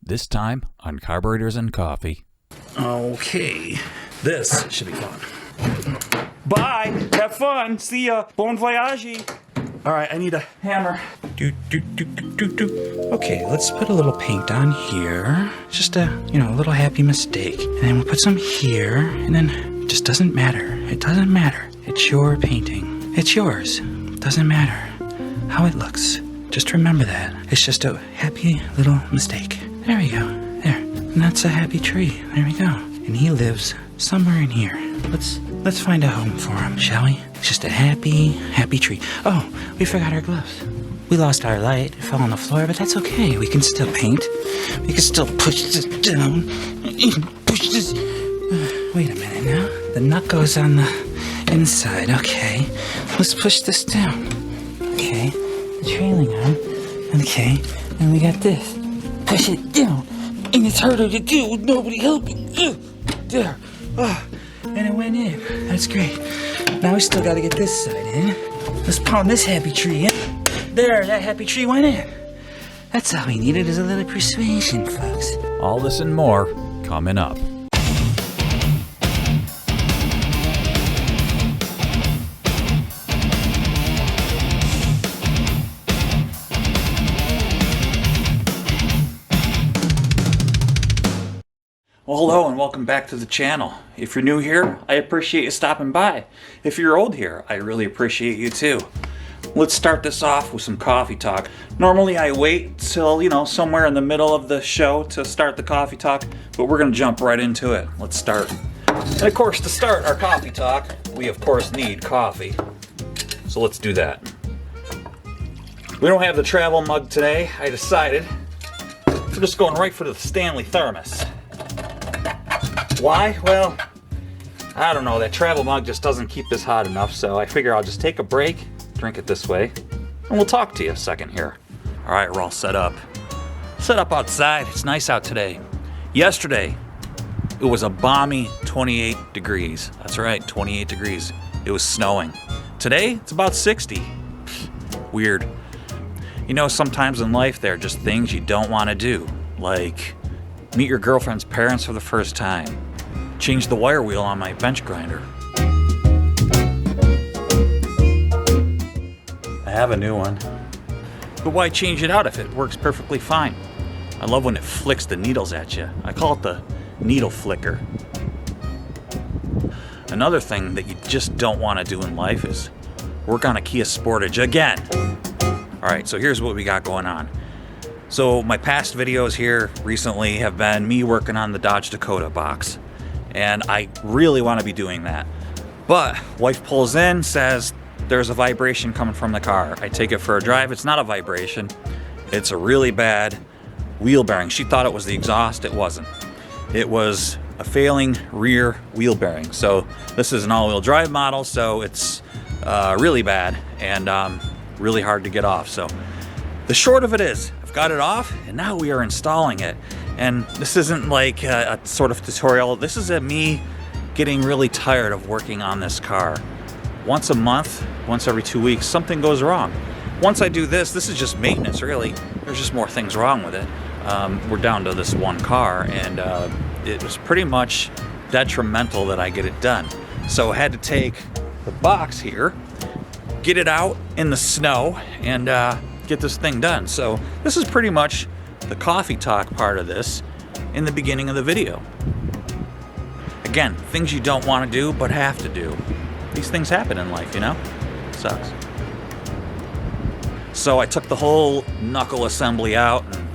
This time on Carburetors and Coffee. Okay, this should be fun. Bye, have fun, see ya, bon voyage. All right, I need a hammer. Okay, let's put a little paint on here. Just a little happy mistake. And then we'll put some here, and then it just doesn't matter. It doesn't matter. It's your painting. It's yours. It doesn't matter how it looks. Just remember that. It's just a happy little mistake. There we go. There. And that's a happy tree. There we go. And he lives somewhere in here. Let's find a home for him, shall we? It's just a happy tree. Oh, we forgot our gloves. We lost our light. It fell on the floor, but that's okay. We can still paint. We can still push this down. Push this. Wait a minute now. The nut goes on the inside. Okay. Let's push this down. Okay. The trailing arm. Okay. And we got this. Push it down. And it's harder to do with nobody helping. There. Oh. And it went in. That's great. Now we still got to get this side in. Let's pound this happy tree in. There, that happy tree went in. That's all we needed is a little persuasion, folks. All this and more coming up. Well, hello and welcome back to the channel. If you're new here, I appreciate you stopping by. If you're old here, I really appreciate you too. Let's start this off with some coffee talk. Normally I wait till, somewhere in the middle of the show to start the coffee talk, but we're gonna jump right into it. Let's start. And of course, to start our coffee talk, we of course need coffee. So let's do that. We don't have the travel mug today. I decided we're just going right for the Stanley thermos. Why? Well, I don't know. That travel mug just doesn't keep this hot enough, so I figure I'll just take a break, drink it this way, and we'll talk to you a second here. All right, we're all set up. Set up outside. It's nice out today. Yesterday, it was a balmy 28 degrees. That's right, 28 degrees. It was snowing. Today, it's about 60. Weird. Sometimes in life, there are just things you don't want to do, like meet your girlfriend's parents for the first time. Change the wire wheel on my bench grinder. I have a new one. But why change it out if it works perfectly fine? I love when it flicks the needles at you. I call it the needle flicker. Another thing that you just don't want to do in life is work on a Kia Sportage again. Alright, so here's what we got going on. So my past videos here recently have been me working on the Dodge Dakota box. And I really want to be doing that. But wife pulls in, says there's a vibration coming from the car. I take it for a drive. It's not a vibration. It's a really bad wheel bearing. She thought it was the exhaust. It wasn't. It was a failing rear wheel bearing. So this is an all-wheel drive model, so it's really bad and really hard to get off. So the short of it is, I've got it off, and now we are installing it. And this isn't like a sort of tutorial. This is me getting really tired of working on this car. Once a month, once every 2 weeks, something goes wrong. Once I do this is just maintenance, really. There's just more things wrong with it. We're down to this one car, and it was pretty much detrimental that I get it done. So I had to take the box here, get it out in the snow, and get this thing done. So this is pretty much the coffee talk part of this in the beginning of the video. Again, things you don't want to do but have to do. These things happen in life, Sucks. So I took the whole knuckle assembly out and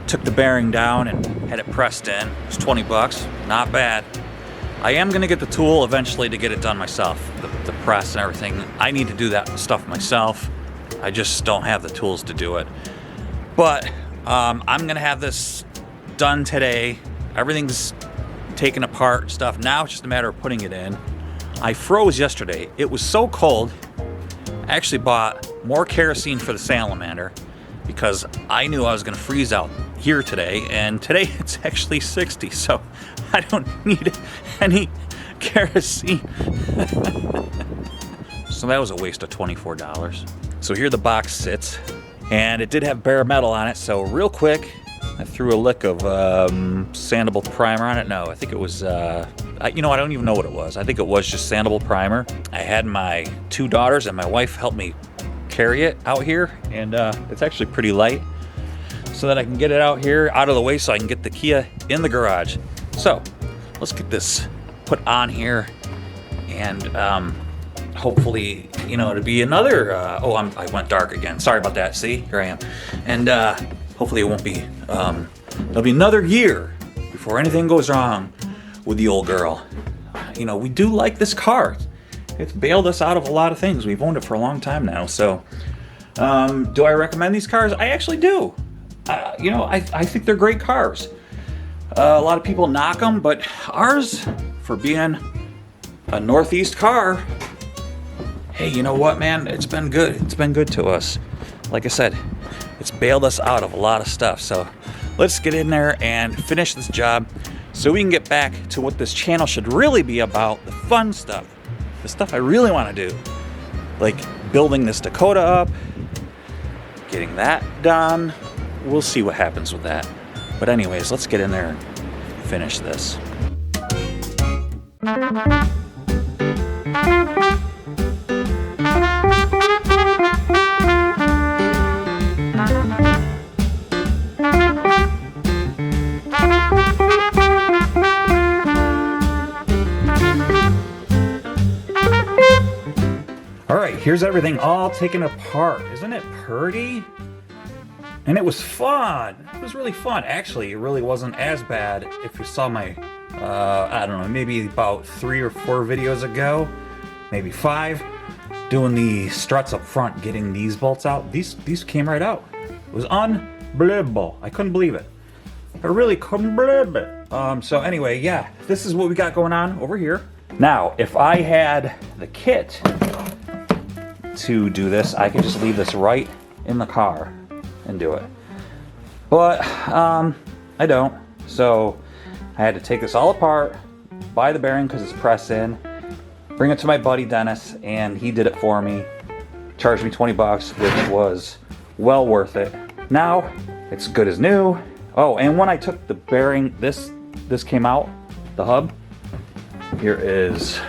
took the bearing down and had it pressed in. It was 20 bucks, not bad. I am gonna get the tool eventually to get it done myself, the press and everything. I need to do that stuff myself. I just don't have the tools to do it. But I'm gonna have this done today. Everything's taken apart and stuff. Now it's just a matter of putting it in. I froze yesterday. It was so cold. I actually bought more kerosene for the salamander because I knew I was gonna freeze out here today, and today it's actually 60, so I don't need any kerosene. So that was a waste of $24. So here the box sits, and it did have bare metal on it, so real quick, I threw a lick of sandable primer on it. No, I think it was, you know, I don't even know what it was. I think it was just sandable primer. I had my 2 daughters and my wife help me carry it out here, and it's actually pretty light, so that I can get it out here, out of the way, so I can get the Kia in the garage. So let's get this put on here, and hopefully, you know, it'll be another, I went dark again. Sorry about that. See, here I am. And hopefully it won't be, it'll be another year before anything goes wrong with the old girl. You know, we do like this car. It's bailed us out of a lot of things. We've owned it for a long time now. So, do I recommend these cars? I actually do. You know, I think they're great cars. A lot of people knock them, but ours, for being a Northeast car, hey, you know what, man? It's been good. It's been good to us. Like I said, it's bailed us out of a lot of stuff. So let's get in there and finish this job so we can get back to what this channel should really be about, the fun stuff. The stuff I really want to do, like building this Dakota up, getting that done. We'll see what happens with that. But anyways, let's get in there and finish this. Here's everything all taken apart. Isn't it pretty? And it was fun. It was really fun. Actually, it really wasn't as bad if you saw my, I don't know, maybe about 3 or 4 videos ago, maybe 5, doing the struts up front, getting these bolts out. These came right out. It was unbelievable. I couldn't believe it. I really couldn't believe it. So anyway, yeah, this is what we got going on over here. Now, if I had the kit to do this, I could just leave this right in the car and do it. But I don't. So I had to take this all apart, buy the bearing because it's pressed in, bring it to my buddy Dennis, and he did it for me. Charged me 20 bucks, which was well worth it. Now it's good as new. Oh, and when I took the bearing, this came out, the hub. Here is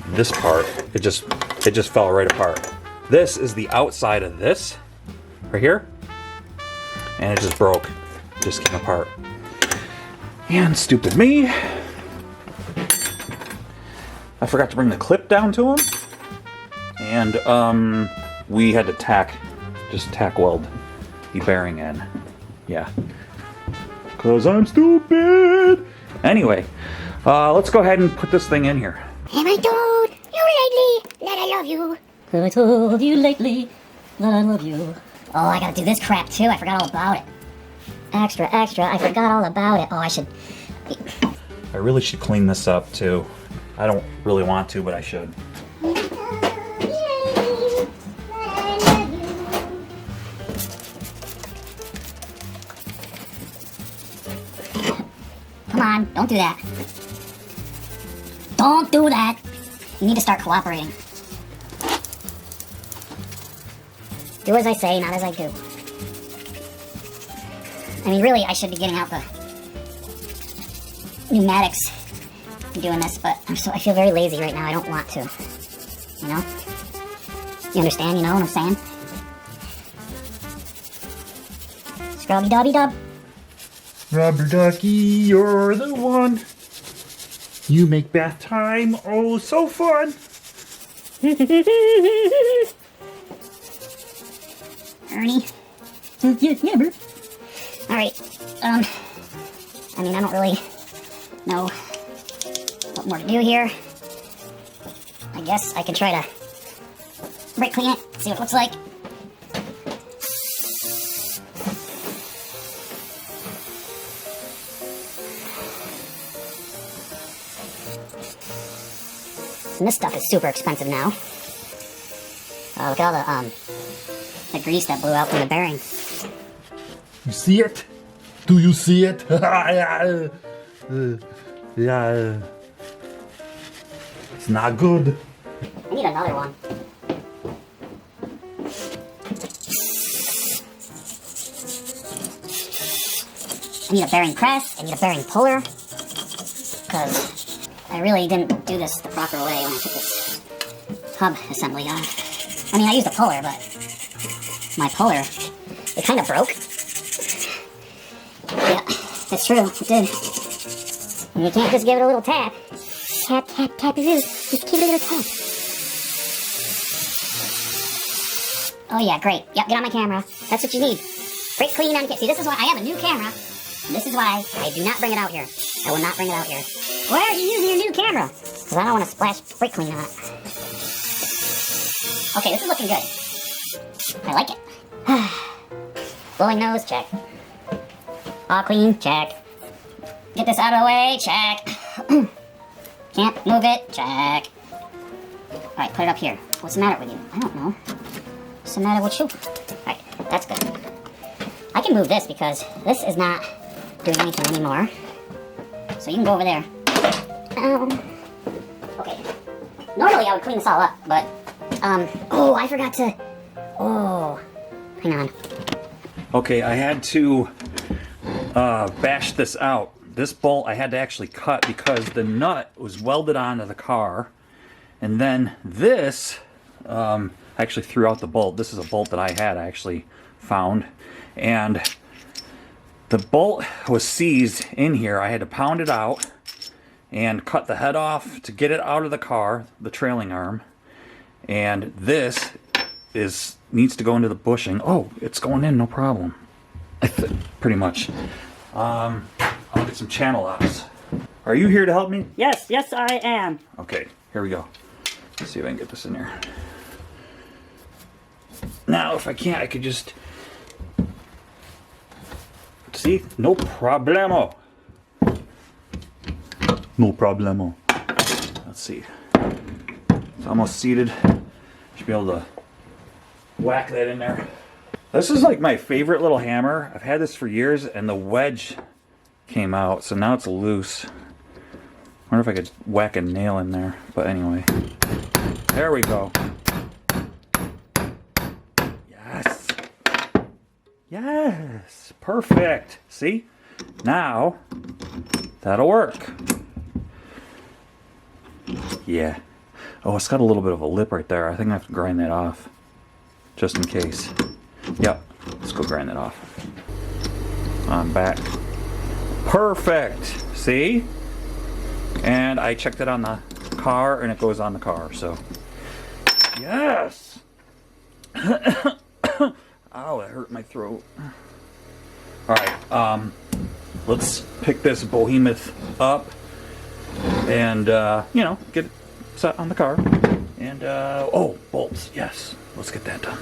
this part. It just fell right apart. This is the outside of this right here, and it just broke, just came apart. And stupid me, I forgot to bring the clip down to him, and we had to just tack weld the bearing in. Yeah, cause I'm stupid. Anyway, let's go ahead and put this thing in here. Have I told you lately that I love you? Have I told you lately that I love you? Oh, I gotta do this crap too. I forgot all about it. Extra, I forgot all about it. Oh, I really should clean this up too. I don't really want to, but I should. Come on, don't do that. Don't do that. You need to start cooperating. Do as I say, not as I do. I mean, really, I should be getting out the pneumatics and doing this, but I feel very lazy right now. I don't want to. You know? You understand? You know what I'm saying? Scrubby-dubby-dub. Rubber ducky, you're the one. You make bath time oh so fun. Ernie. Yeah, bro. Alright, I mean, I don't really know what more to do here. I guess I could try to brake clean it, see what it looks like. And this stuff is super expensive now. Look at all the grease that blew out from the bearing. You see it? Do you see it? Yeah. It's not good. I need another one. need a bearing press, I need a bearing puller, because I really didn't do this the proper way when I took this hub assembly on. I mean, I used a puller, but my puller, it kind of broke. Yeah, that's true, it did. And you can't just give it a little tap. Tap, tap, tap, just give it a little tap. Oh yeah, great. Yep, get on my camera. That's what you need. Brake clean on. See, this is why I have a new camera. This is why I do not bring it out here. I will not bring it out here. Why are you using your new camera? Because I don't want to splash brake clean on it. Okay, this is looking good. I like it. Blowing nose, check. All clean, check. Get this out of the way, check. Can't move it, check. Alright, put it up here. What's the matter with you? I don't know. What's the matter with you? Alright, that's good. I can move this because this is not doing anything anymore. So you can go over there. Okay. Normally I would clean this all up, but, oh, I forgot to, oh, hang on. Okay, I had to bash this out. This bolt I had to actually cut because the nut was welded onto the car. And then this, I actually threw out the bolt. This is a bolt that I actually found. And the bolt was seized in here. I had to pound it out and cut the head off to get it out of the car, the trailing arm. And this needs to go into the bushing. Oh, it's going in, no problem. Pretty much. I'll get some channel locks. Are you here to help me? Yes, yes, I am. Okay, here we go. Let's see if I can get this in there. Now, if I can't, I could just... See? No problemo. No problemo. Let's see. It's almost seated. Should be able to whack that in there. This is like my favorite little hammer. I've had this for years, and the wedge came out, so now it's loose. I wonder if I could whack a nail in there. But anyway. There we go. Yes. Yes. Perfect. See? Now, that'll work. Yeah. Oh, it's got a little bit of a lip right there. I think I have to grind that off. Just in case. Yep. Let's go grind that off. I'm back. Perfect. See? And I checked it on the car, and it goes on the car, so. Yes! Ow, that hurt my throat. Alright, let's pick this behemoth up and, you know, get it set on the car. And, oh, bolts, yes. Let's get that done.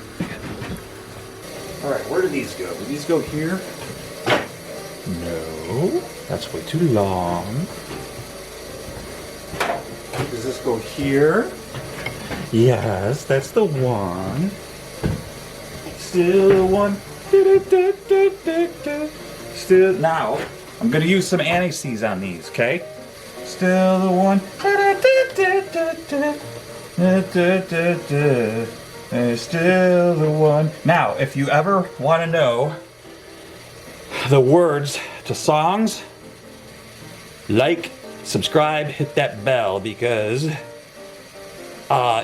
Alright, where do these go? Do these go here? No, that's way too long. Does this go here? Yes, that's the one. Still the one. Still, now, I'm going to use some anti-seize on these, okay? Still the one. Still the one. Now, if you ever want to know the words to songs, like, subscribe, hit that bell, because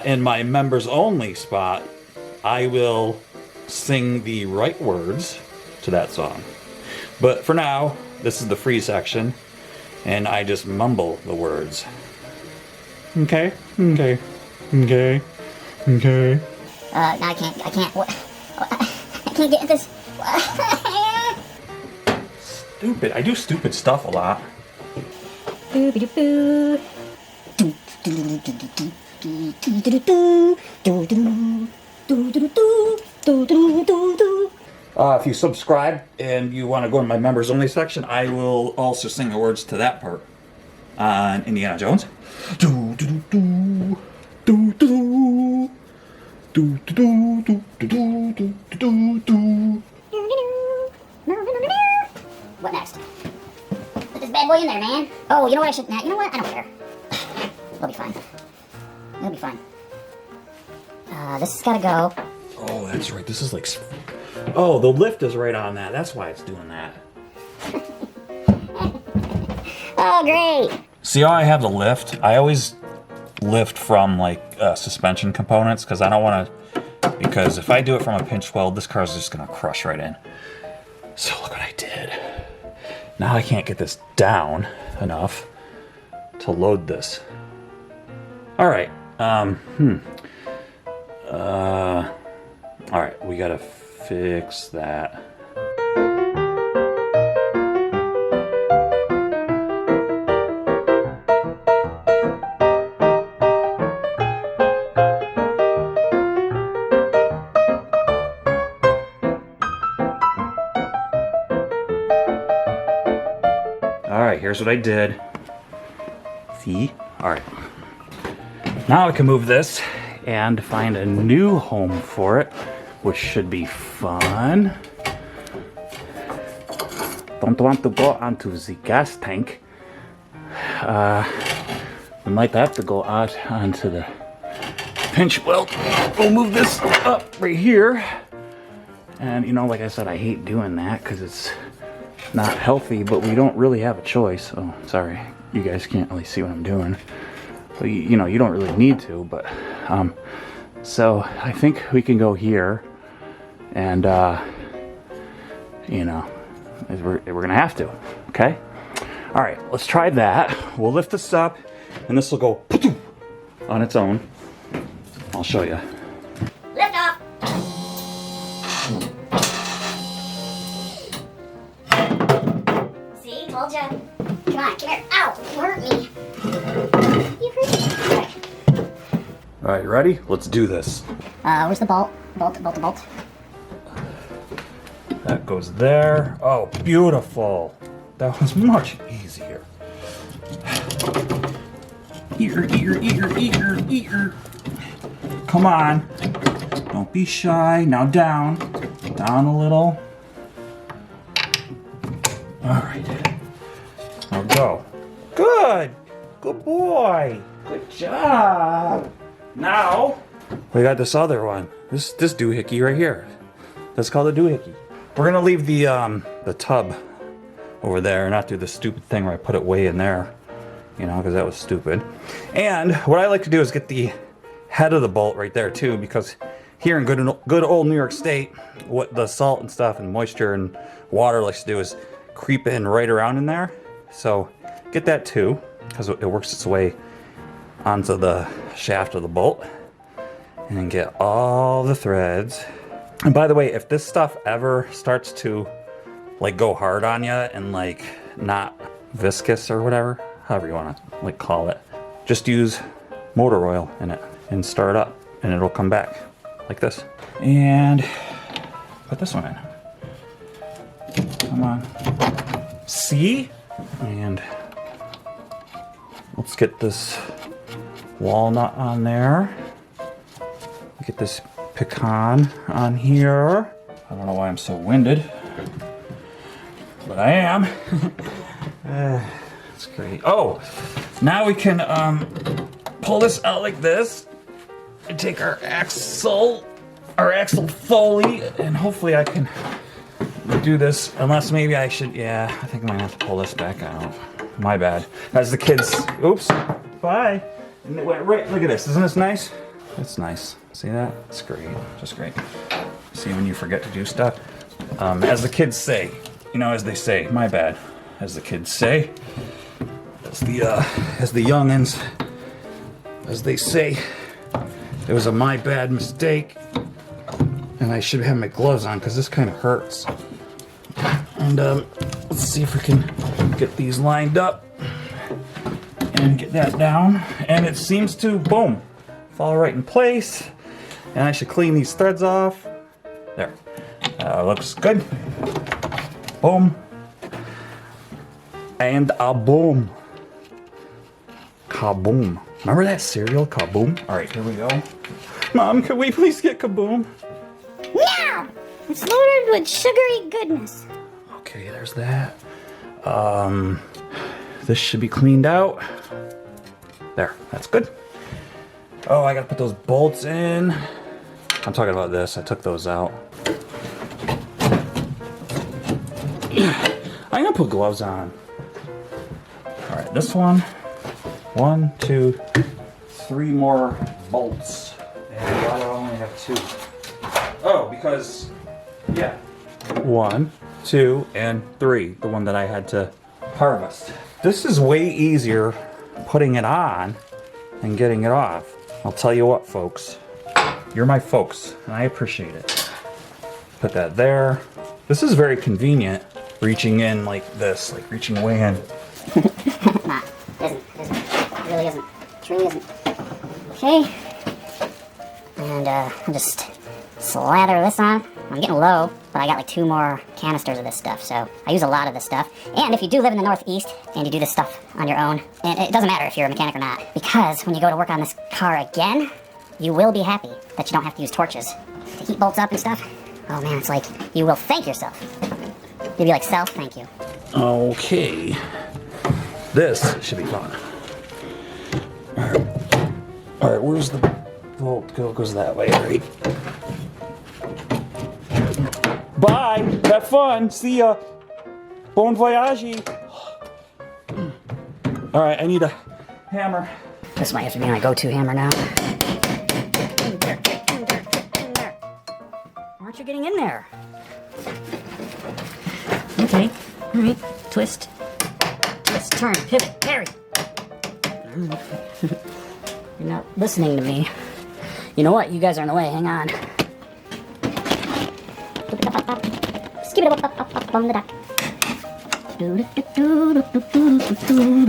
in my members only spot, I will sing the right words to that song. But for now, this is the free section, and I just mumble the words. Okay? Okay. Okay. Okay. No, I can't, what? I can't get this. Stupid. I do stupid stuff a lot. If you subscribe and you want to go to my members only section, I will also sing the words to that part on Indiana Jones. What next? Put this bad boy in there, man. Oh, you know what I should... Nah, you know what? I don't care. It'll be fine. It'll be fine. This has gotta go. Oh, that's right. This is like... Oh, the lift is right on that. That's why it's doing that. Oh, great. See how I have the lift? I always lift from like suspension components because I don't want to, because if I do it from a pinch weld, this car is just going to crush right in. So look what I did. Now I can't get this down enough to load this. All right. All right, we got to fix that. Alright, here's what I did. See? Alright. Now I can move this and find a new home for it, which should be fun. Don't want to go onto the gas tank. We might have to go out onto the pinch weld. We'll move this up right here. And you know, like I said, I hate doing that because it's not healthy, but we don't really have a choice. Oh, sorry, you guys can't really see what I'm doing. But you know, you don't really need to, but so I think we can go here, and you know, we're gonna have to. Okay. All right, let's try that. We'll lift this up, and this will go on its own. I'll show you. Lift off. See, told ya. Come on, come here. Ow, you hurt me. You hurt me. Okay. All right, you ready? Let's do this. Where's the bolt? Bolt. That goes there. Oh, beautiful. That was much easier. Eager. Come on. Don't be shy. Now down. Down a little. All right. Now go. Good. Good boy. Good job. Now, we got this other one. This doohickey right here. That's called a doohickey. We're gonna leave the tub over there and not do the stupid thing where I put it way in there, you know, because that was stupid. And what I like to do is get the head of the bolt right there too, because here in good old New York State, what the salt and stuff and moisture and water likes to do is creep in right around in there. So get that too, because it works its way onto the shaft of the bolt, and get all the threads. And by the way, if this stuff ever starts to like go hard on you and like not viscous or whatever, however you want to like call it, just use motor oil in it and stir it up and it'll come back like this. And put this one in. Come on. See? And let's get this walnut on there. Get this pecan on here. I don't know why I'm so winded, but I am. That's great. Oh, now we can pull this out like this and take our axle Foley, and hopefully I can do this, unless maybe I should, yeah, I think I might have to pull this back out. My bad. As the kids, oops, bye. Right, look at this, isn't this nice? It's nice. See that? It's great, just great. See when you forget to do stuff? As the kids say, you know, as they say, my bad. As the kids say, as the youngins, as they say, it was a my bad mistake, and I should have my gloves on because this kind of hurts. And let's see if we can get these lined up and get that down. And it seems to, boom, fall right in place. And I should clean these threads off. There, looks good. Boom. And a boom. Kaboom. Remember that cereal, Kaboom? All right, here we go. Mom, can we please get Kaboom? Now! It's loaded with sugary goodness. Okay, there's that. This should be cleaned out. There, that's good. Oh, I gotta put those bolts in. I'm talking about this, I took those out. I'm gonna put gloves on. All right, this one. 1, 2, 3 more bolts. And why do I only have 2? Oh, because, yeah. 1, 2, and 3. The one that I had to harvest. This is way easier putting it on than getting it off. I'll tell you what, folks. You're my folks, and I appreciate it. Put that there. This is very convenient, reaching in like this, like reaching way in. Nah, isn't. It really isn't. Truly isn't. Okay. And I'll just slather this on. I'm getting low, but I got like 2 more canisters of this stuff, so I use a lot of this stuff. And if you do live in the Northeast and you do this stuff on your own, and it doesn't matter if you're a mechanic or not, because when you go to work on this car again, you will be happy that you don't have to use torches to heat bolts up and stuff. Oh man, it's like you will thank yourself. You'll be like, self, thank you. Okay. This should be fun. All right, where's the bolt go? It goes that way, right? Bye. Have fun. See ya. Bon voyage. All right, I need a hammer. This might have to be my go-to hammer now. Aren't you getting in there? Okay. All right. Twist. Twist. Turn. Pivot. Parry. You're not listening to me. You know what? You guys are in the way. Hang on.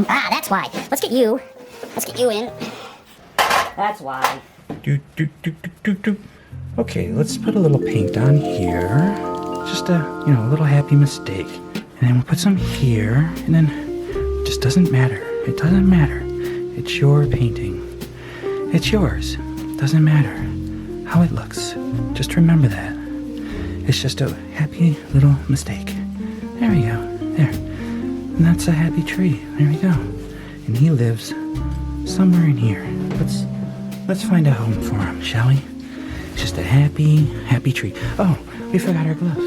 Ah, that's why. Let's get you. Let's get you in. That's why. Okay, let's put a little paint on here. Just a, a little happy mistake. And then we'll put some here, and then it just doesn't matter. It doesn't matter. It's your painting. It's yours. Doesn't matter how it looks. Just remember that. It's just a happy little mistake. There we go. There. And that's a happy tree. There we go. And he lives somewhere in here. Let's find a home for him, shall we? It's just a happy, happy tree. Oh, we forgot our gloves.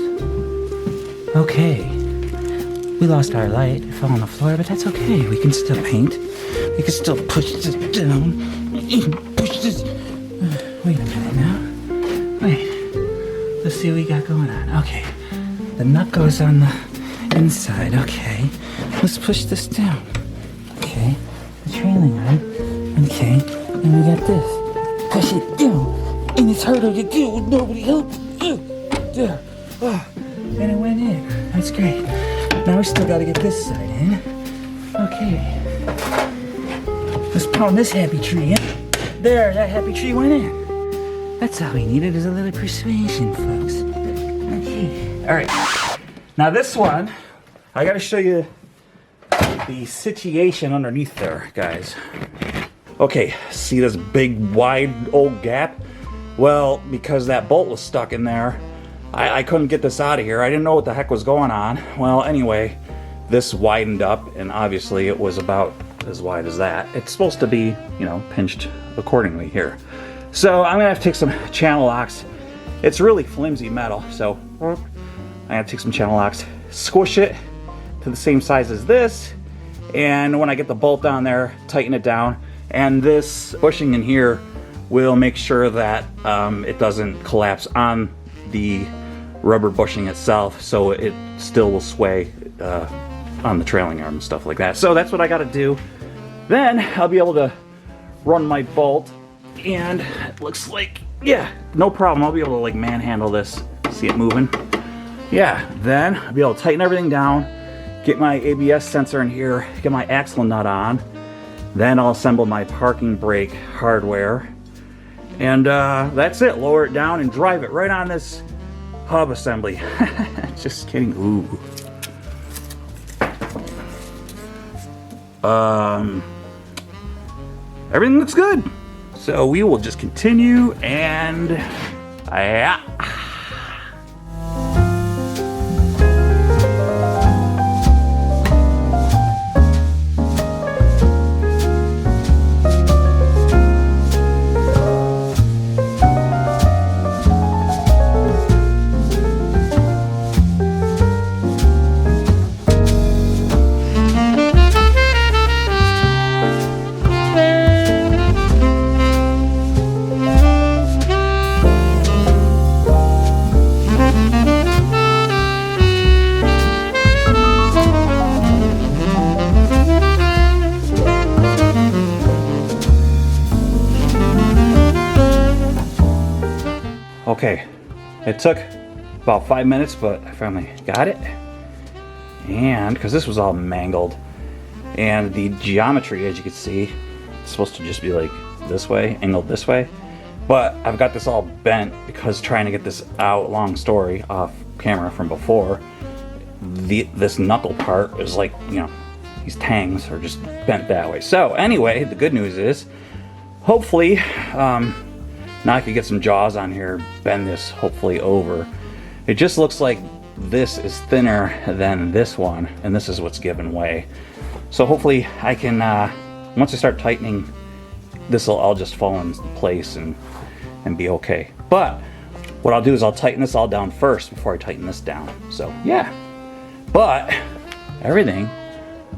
Okay. We lost our light. It fell on the floor, but that's okay. We can still paint. We can still push this down. Push this. Wait a minute now. Wait. Let's see what we got going on. Okay. The nut goes on the inside. Okay. Let's push this down. Okay. The trailing arm. Okay. And we got this. Push it down. And it's harder to do with nobody help. There. Oh. And it went in. That's great. Now we still got to get this side in. Okay. Let's pound this happy tree in. There, that happy tree went in. That's all we needed is a little persuasion, folks. Okay. All right. Now this one, I got to show you the situation underneath there, guys. Okay, see this big, wide, old gap? Well, because that bolt was stuck in there, I couldn't get this out of here. I didn't know what the heck was going on. Well, anyway, this widened up, and obviously it was about as wide as that. It's supposed to be, pinched accordingly here. So I'm gonna have to take some channel locks. It's really flimsy metal, so I have to take some channel locks, squish it to the same size as this, and when I get the bolt down there, tighten it down. And this bushing in here will make sure that it doesn't collapse on the rubber bushing itself, so it still will sway on the trailing arm and stuff like that. So that's what I got to do. Then I'll be able to run my bolt, and it looks like, yeah, no problem. I'll be able to like manhandle this. See it moving? Yeah. Then I'll be able to tighten everything down, get my ABS sensor in here, get my axle nut on. Then I'll assemble my parking brake hardware, and that's it. Lower it down and drive it right on this hub assembly. Just kidding. Ooh. Everything looks good. So we will just continue, and yeah. Okay, it took about 5 minutes, but I finally got it. And because this was all mangled, and the geometry, as you can see, it's supposed to just be like this way, angled this way. But I've got this all bent because trying to get this out, long story, off camera from before, this knuckle part is like, you know, these tangs are just bent that way. So anyway, the good news is, hopefully, now I can get some jaws on here, bend this hopefully over. It just looks like this is thinner than this one, and this is what's given way. So hopefully I can, once I start tightening, this will all just fall in place and be okay. But what I'll do is I'll tighten this all down first before I tighten this down. So yeah, but everything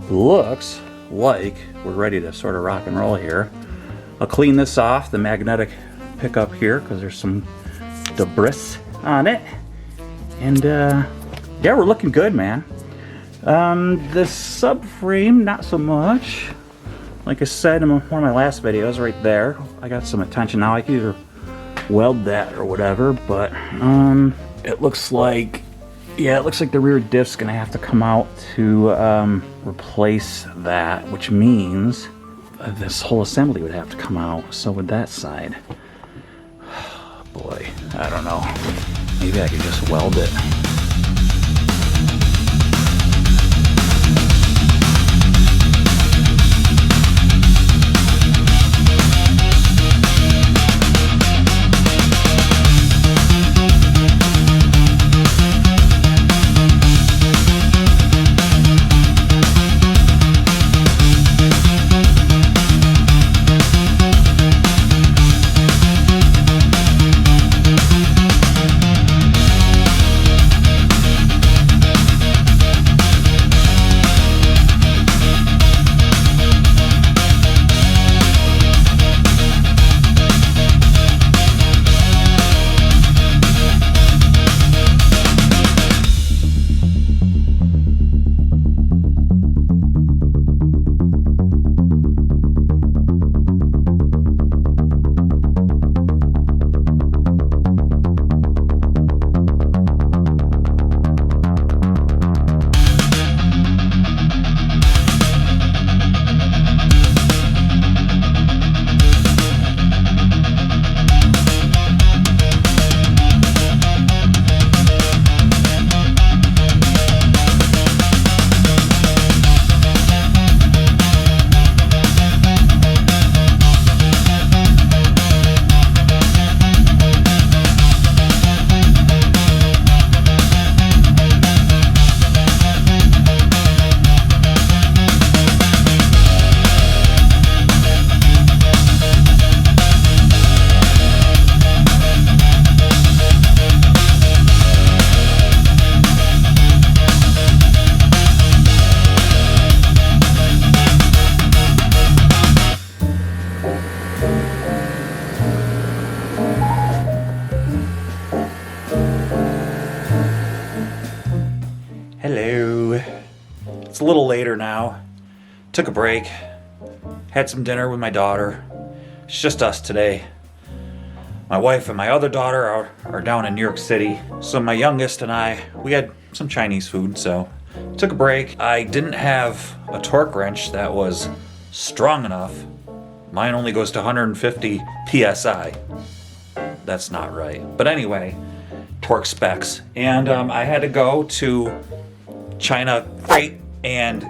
looks like we're ready to sort of rock and roll here. I'll clean this off, the magnetic pickup here, because there's some debris on it. And yeah, we're looking good, man. The subframe, not so much. Like I said in one of my last videos, right there, I got some attention now. I can either weld that or whatever, but it looks like, yeah, it looks like the rear diff's gonna have to come out to replace that, which means this whole assembly would have to come out. So with that side, boy, I don't know. Maybe I could just weld it. Hello. It's a little later now. Took a break. Had some dinner with my daughter. It's just us today. My wife and my other daughter are down in New York City. So my youngest and I, we had some Chinese food, so took a break. I didn't have a torque wrench that was strong enough. Mine only goes to 150 PSI. That's not right. But anyway, torque specs. And I had to go to China Freight and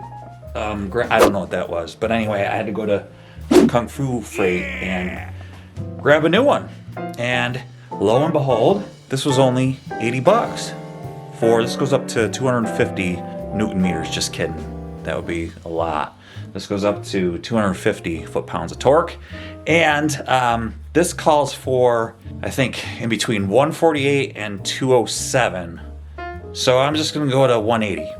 I don't know what that was. But anyway, I had to go to Kung Fu Freight and grab a new one. And lo and behold, this was only 80 bucks. This goes up to 250 Newton meters. Just kidding. That would be a lot. This goes up to 250 foot-pounds of torque. And this calls for, I think, in between 148 and 207. So I'm just going to go to 180.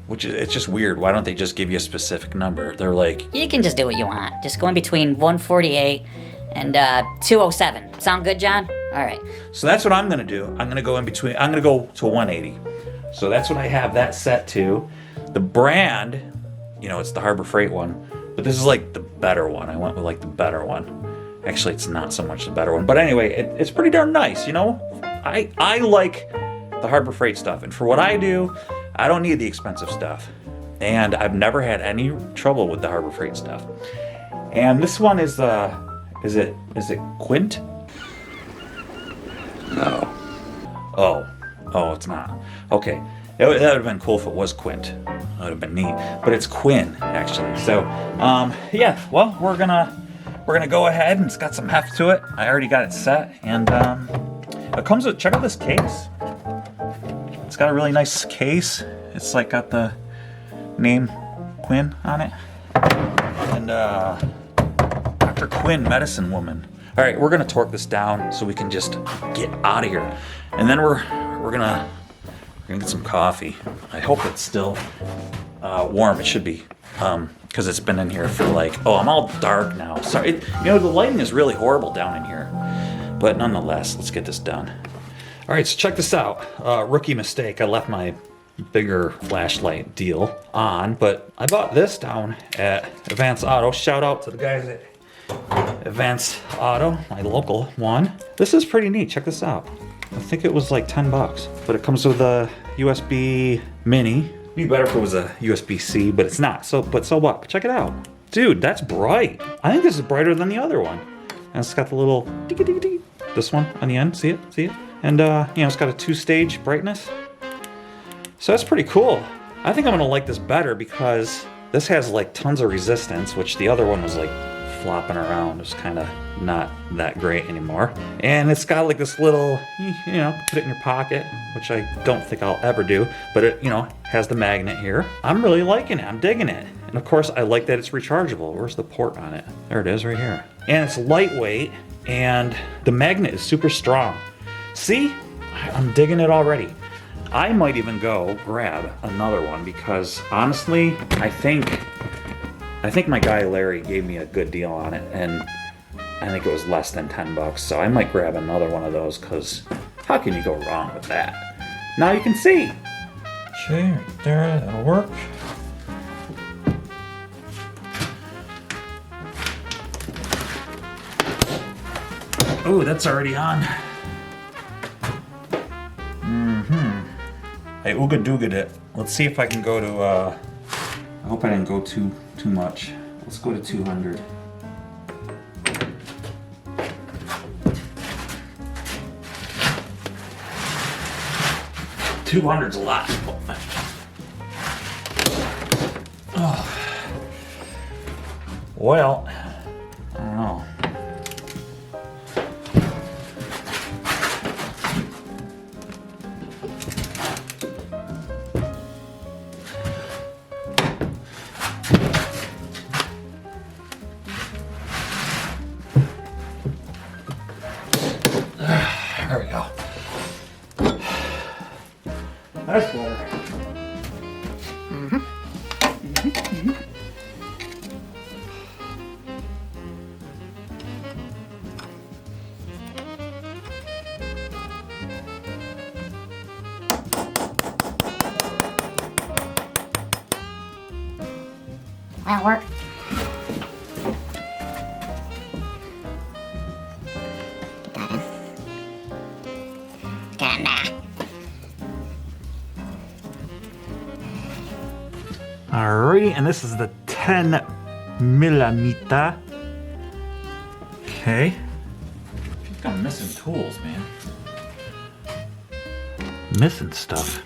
Which is, it's just weird. Why don't they just give you a specific number? They're like... You can just do what you want. Just go in between 148 and 207. Sound good, John? All right. So that's what I'm going to do. I'm going to go in between... I'm going to go to 180. So that's what I have that set to. The brand, you know, it's the Harbor Freight one. But this is like the better one. I went with like the better one. Actually, it's not so much the better one. But anyway, it's pretty darn nice, you know? I like the Harbor Freight stuff. And for what I do, I don't need the expensive stuff. And I've never had any trouble with the Harbor Freight stuff. And this one is it Quint? No. Oh, it's not. Okay, that would have been cool if it was Quint. That would have been neat. But it's Quinn, actually. So, yeah. Well, we're gonna go ahead, and it's got some heft to it. I already got it set, and it comes with. Check out this case. It's got a really nice case. It's like got the name Quinn on it, and Dr. Quinn, medicine woman. All right, we're gonna torque this down so we can just get out of here, and then we're gonna get some coffee. I hope it's still warm. It should be, because it's been in here for like, I'm all dark now. Sorry, the lighting is really horrible down in here, but nonetheless, let's get this done. All right, so check this out. Rookie mistake. I left my bigger flashlight deal on, but I bought this down at Advance Auto. Shout out to the guys at Advance Auto, my local one. This is pretty neat. Check this out. I think it was like $10, but it comes with a USB mini. It'd be better if it was a USB-C, but it's not. So what? Check it out. Dude, that's bright. I think this is brighter than the other one. And it's got the little ding-a-ding-a-ding. This one on the end. See it? See it? And it's got a 2-stage brightness. So that's pretty cool. I think I'm gonna like this better because this has like tons of resistance, which the other one was like flopping around. It's kind of not that great anymore. And it's got like this little, put it in your pocket, which I don't think I'll ever do, but it, has the magnet here. I'm really liking it. I'm digging it. And of course, I like that it's rechargeable. Where's the port on it? There it is right here. And it's lightweight, and the magnet is super strong. See? I'm digging it already. I might even go grab another one because honestly, I think my guy Larry gave me a good deal on it, and I think it was less than $10. So I might grab another one of those because how can you go wrong with that? Now you can see. Okay, right there, that'll work. Oh, that's already on. I ooga-dooga'd it. Let's see if I can go to, I hope I didn't go too much. Let's go to 200. $200's a lot. Oh. Well, I don't know. There we go. That's better. That'll work. Get that in. Alrighty, and this is the 10 millimeter. Okay. I think I'm missing tools, man. Missing stuff.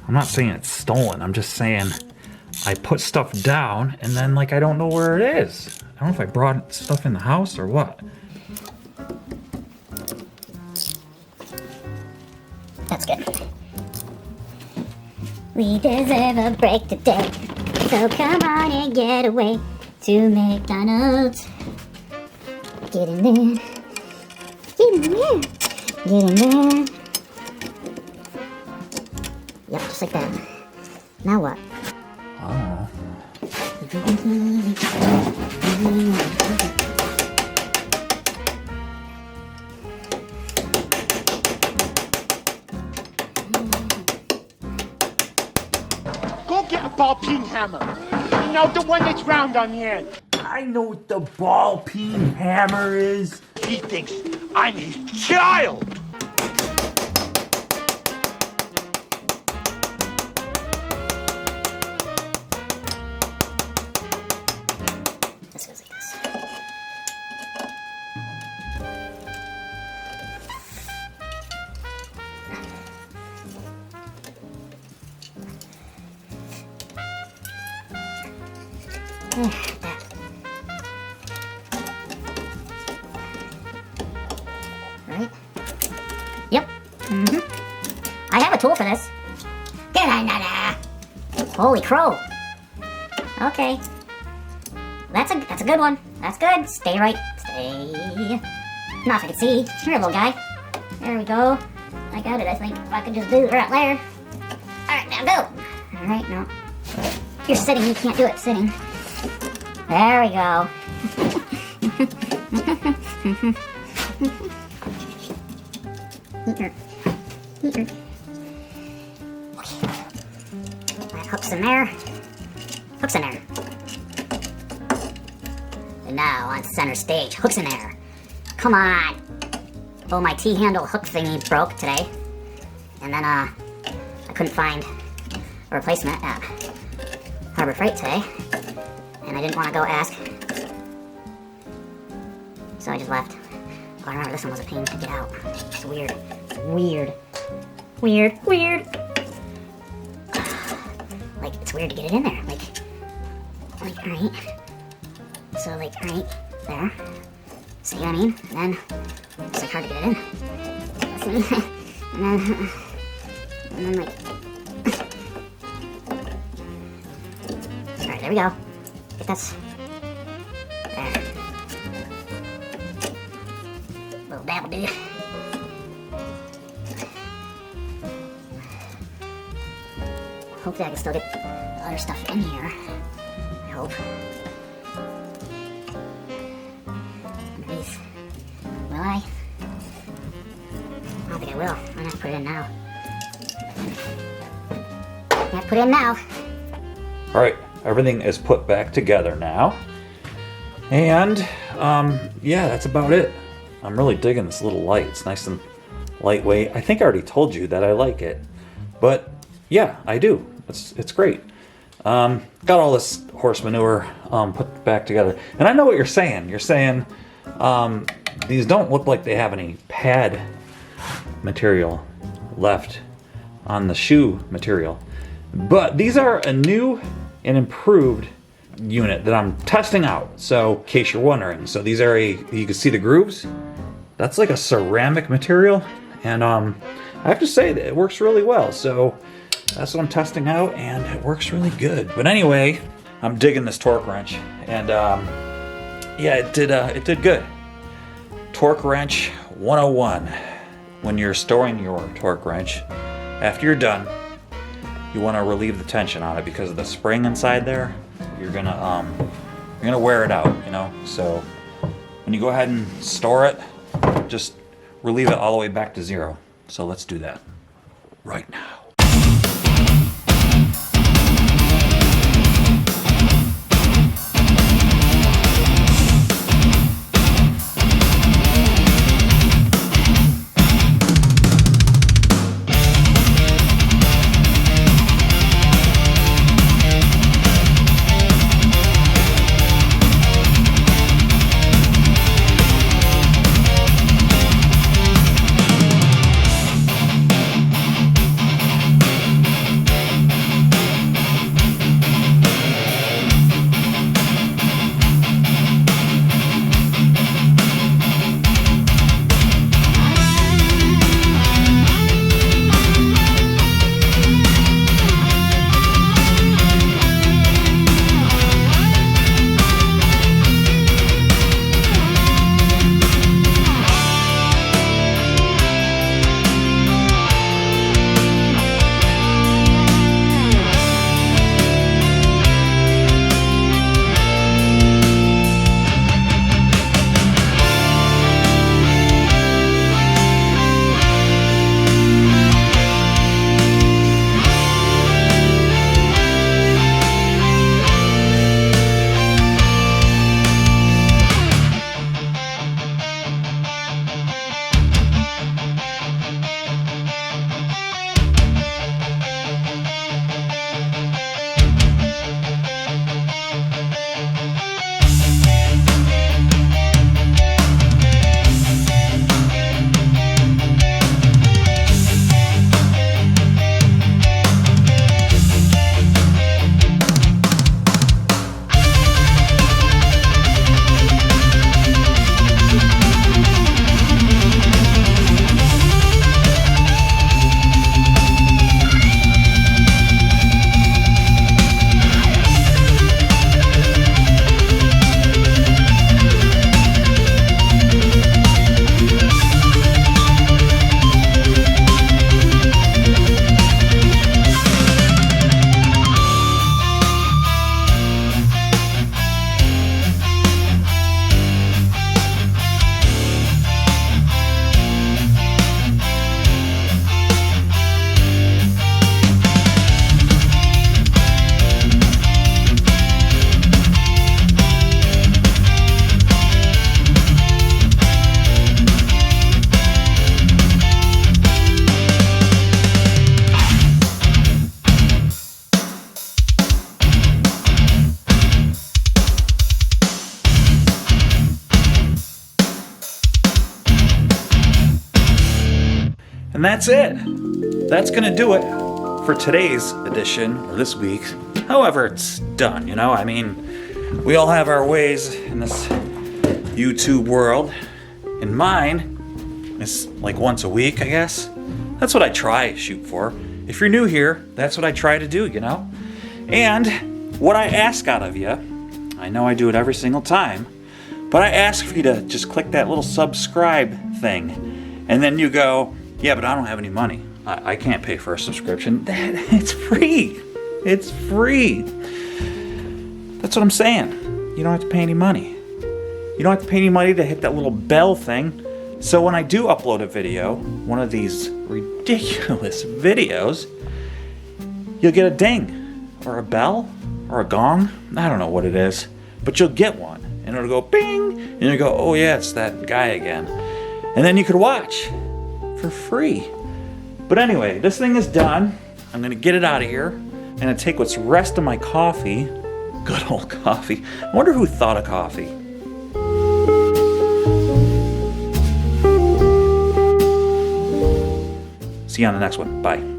I'm not saying it's stolen, I'm just saying I put stuff down and then I don't know where it is. I don't know if I brought stuff in the house or what. That's good. We deserve a break today, so come on and get away to McDonald's. Get in there. Get in there. Get in there. Yep, just like that. Now what? Oh. Go get a ball peen hammer. You know, the one that's round on the end. I know what the ball peen hammer is. He thinks I'm his child. This goes like this. That. Right? Yep. I have a tool for this. Holy crow. Okay. That's a good one. That's good. Stay right. Stay. Not if I can see. Here, little guy. There we go. I got it, I think. If I could just do it right there. Alright, now go. Alright, no. You're sitting, you can't do it sitting. There we go. Heater. Okay. That hook's in there. Hook's in there. And now on center stage, hook's in there. Come on. Oh, my T-handle hook thingy broke today. And then I couldn't find a replacement at Harbor Freight today. And I didn't want to go ask. So I just left. Oh, I remember this one was a pain to get out. It's weird. Weird. Weird. Weird. Like, it's weird to get it in there. Like, alright. So, like, alright, there. See what I mean? And then, it's like hard to get it in. See? And then like... Alright, there we go. If that's... There. Little dabble do. Hopefully I can still get the other stuff in here. I hope. Underneath. Will I? I don't think I will. I'm gonna have to put it in now. I have to put it in now. All right, everything is put back together now. And yeah, that's about it. I'm really digging this little light. It's nice and lightweight. I think I already told you that I like it, but yeah, I do. It's great. Got all this horse manure put back together, and I know what you're saying. You're saying these don't look like they have any pad material left on the shoe material, but these are a new and improved unit that I'm testing out. So in case you're wondering, so these are you can see the grooves. That's like a ceramic material, and I have to say that it works really well. So that's what I'm testing out, and it works really good. But anyway, I'm digging this torque wrench, and yeah, it did good. Torque wrench 101. When you're storing your torque wrench, after you're done, you want to relieve the tension on it because of the spring inside there. You're gonna wear it out, you know. So when you go ahead and store it, just relieve it all the way back to zero. So let's do that right now. that's it. That's gonna do it for today's edition, or this week. However it's done, you know? I mean, we all have our ways in this YouTube world. And mine is like once a week, I guess. That's what I try to shoot for. If you're new here, that's what I try to do, you know? And what I ask out of you, I know I do it every single time, but I ask for you to just click that little subscribe thing. And then you go, yeah, but I don't have any money. I can't pay for a subscription. It's free. It's free. That's what I'm saying. You don't have to pay any money. You don't have to pay any money to hit that little bell thing. So when I do upload a video, one of these ridiculous videos, you'll get a ding, or a bell, or a gong. I don't know what it is, but you'll get one. And it'll go bing, and you'll go, oh yeah, it's that guy again. And then you could watch for free. But anyway, this thing is done. I'm gonna get it out of here. I'm gonna take what's rest of my coffee. Good old coffee. I wonder who thought of coffee. See you on the next one. Bye.